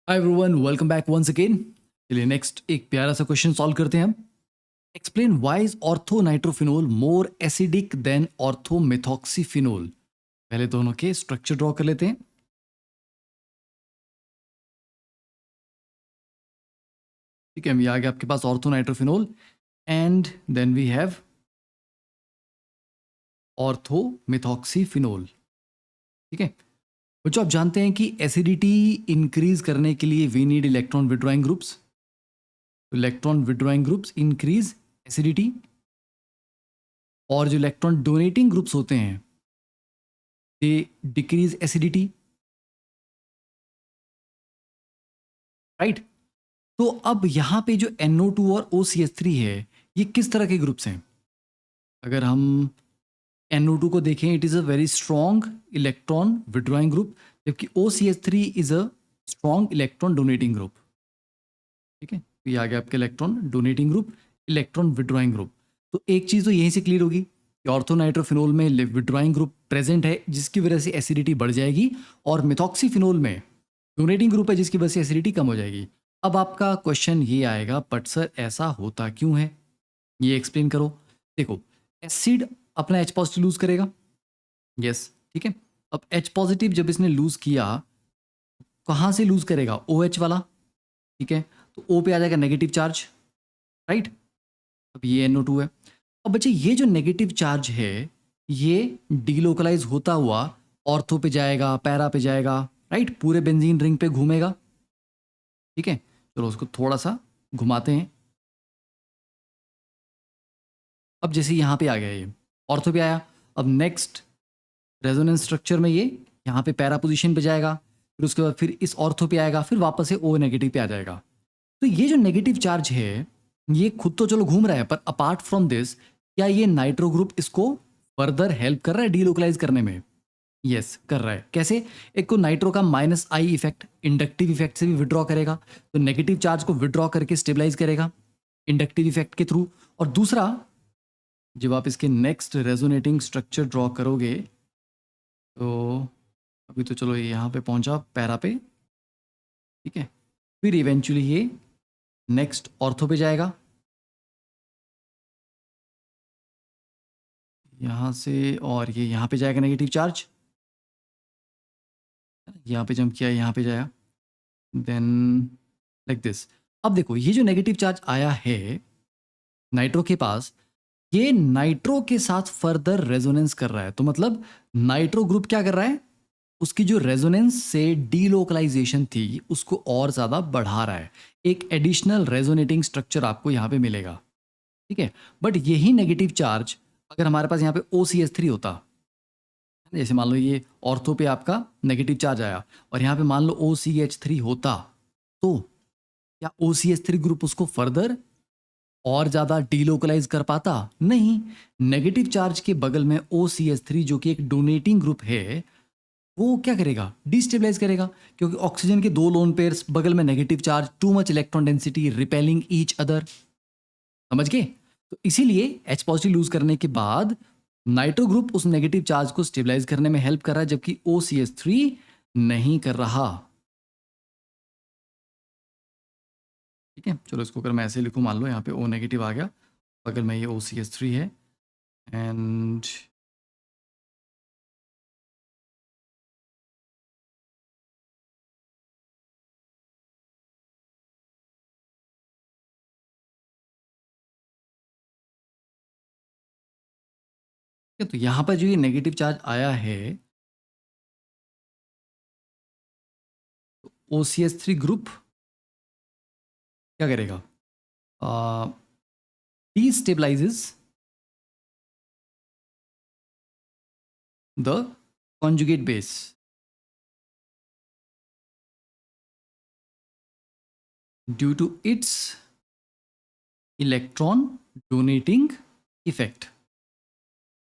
हाय everyone, welcome back once again. चलिए next एक प्यारा सा क्वेश्चन सॉल्व करते हैं हम। Explain why is ortho nitrophenol more acidic than ortho methoxyphenol. पहले दोनों के स्ट्रक्चर ड्रॉ कर लेते हैं। ठीक है, ये आ गया आपके पास ortho nitrophenol and then we have ortho methoxyphenol. ठीक है बच्चों, आप जानते हैं कि एसिडिटी इंक्रीज करने के लिए we need electron withdrawing groups. Electron withdrawing groups increase acidity, और जो इलेक्ट्रॉन डोनेटिंग ग्रुप्स होते हैं दे डिक्रीज एसिडिटी, राइट। तो अब यहां पे जो NO2 और OCH3 है, ये किस तरह के ग्रुप्स हैं? अगर हम NO2 को देखें, it is a very strong electron withdrawing group, जबकि OCH3 is a strong electron donating group. ठीक है, तो ये आ गया आपके electron donating group, electron withdrawing group. तो एक चीज तो यहीं से क्लियर होगी कि ऑर्थोनाइट्रोफिनोल में विड्रॉइंग ग्रुप प्रेजेंट है, जिसकी वजह से एसिडिटी बढ़ जाएगी, और मिथॉक्सीफिनोल में डोनेटिंग ग्रुप है, जिसकी वजह से एसिडिटी कम हो जाएगी। अब आपका क्वेश्चन ये आएगा, बट सर ऐसा होता क्यों है, ये एक्सप्लेन करो। देखो, एसिड अपना H पॉजिटिव लूज करेगा, यस, ठीक है। अब H पॉजिटिव जब इसने लूज किया, कहाँ से लूज करेगा? OH वाला, ठीक है। तो O पे आ जाएगा नेगेटिव चार्ज, राइट। अब ये NO2 है। अब बच्चे, ये जो नेगेटिव चार्ज है, ये डीलोकलाइज होता हुआ ऑर्थो पे जाएगा, पैरा पे जाएगा, राइट, पूरे बेंजीन रिंग पे घूमेगा। ठीक है, चलो उसको थोड़ा सा घुमाते हैं। अब जैसे यहाँ पे आ गया, ये ऑर्थो पे आया। अब नेक्स्ट रेजोनेंस स्ट्रक्चर में ये यहाँ पे पैरा पोजीशन पे जाएगा, फिर उसके बाद फिर इस ऑर्थो पे आएगा, फिर वापस से O नेगेटिव पे आ जाएगा। तो ये जो नेगेटिव चार्ज है, ये खुद तो चलो घूम रहा है, पर अपार्ट फ्रॉम दिस, क्या ये नाइट्रो ग्रुप इसको फर्दर हेल्प कर रहा है डीलोकलाइज करने में? यस, कर रहा है। कैसे? एक को नाइट्रो का -I इफेक्ट, इंडक्टिव इफेक्ट से भी विड्रॉ करेगा, तो नेगेटिव चार्ज को विड्रॉ करके स्टेबलाइज करेगा इंडक्टिव इफेक्ट के थ्रू। और दूसरा, जब आप इसके नेक्स्ट रेजोनेटिंग स्ट्रक्चर ड्रॉ करोगे, तो अभी तो चलो ये यहाँ पे पहुंचा पैरा पे, ठीक है, फिर इवेंचुअली ये नेक्स्ट ऑर्थो पे जाएगा, यहाँ से, और ये यहाँ पे जाएगा नेगेटिव चार्ज, यहाँ पे जंप किया, यहाँ पे जाएगा, देन लाइक दिस। अब देखो, ये जो नेगेटिव चार्ज आया है नाइट्रो के पास, ये नाइट्रो के साथ फर्दर रेजोनेंस कर रहा है। तो मतलब नाइट्रो ग्रुप क्या कर रहा है? उसकी जो रेजोनेंस से डीलोकलाइजेशन थी, उसको और ज़्यादा बढ़ा रहा है। एक एडिशनल रेजोनेटिंग स्ट्रक्चर आपको यहाँ पे मिलेगा, ठीक है। बट यही नेगेटिव चार्ज अगर हमारे पास यहाँ पे OCH3 होता, जैसे मान लो ये ऑर्थो पे आपका नेगेटिव चार्ज आया, और यहाँ पे मान लो OCH3 होता, तो क्या OCH3 ग्रुप उसको फर्दर और ज़्यादा डीलोकलाइज कर पाता? नहीं। नेगेटिव चार्ज के बगल में OCH3, जो कि एक डोनेटिंग ग्रुप है, वो क्या करेगा? डिस्टेबलाइज करेगा, क्योंकि ऑक्सीजन के दो लोन पेयर्स, बगल में negative charge, too much electron density, repelling each other. समझ गए? तो इसीलिए H पॉजिटिव लूज करने के बाद नाइट्रो ग्रुप उस नेगेटिव चार्ज को स्टेबलाइज करने में हेल्प कर रहा है, जबकि OCH3 नहीं कर रहा। ठीक है, चलो इसको अगर मैं ऐसे लिखूं, मान लो यहाँ पे O नेगेटिव आ गया, बगल में ये OCH3 है, एंड तो यहाँ पर जो ये नेगेटिव चार्ज आया है, OCH3 ग्रुप क्या करेगा? destabilizes the conjugate base due to its electron donating effect,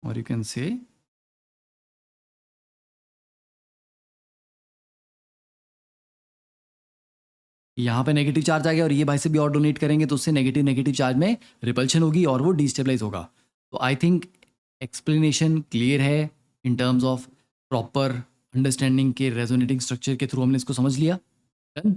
or you can say यहाँ पे नेगेटिव चार्ज आ गया, और ये भाई से भी और डोनेट करेंगे, तो उससे नेगेटिव नेगेटिव चार्ज में रिपल्शन होगी और वो डिस्टेबलाइज होगा। तो आई थिंक एक्सप्लेनेशन क्लियर है in terms of proper understanding के रेजोनेटिंग स्ट्रक्चर के थ्रू हमने इसको समझ लिया। डन।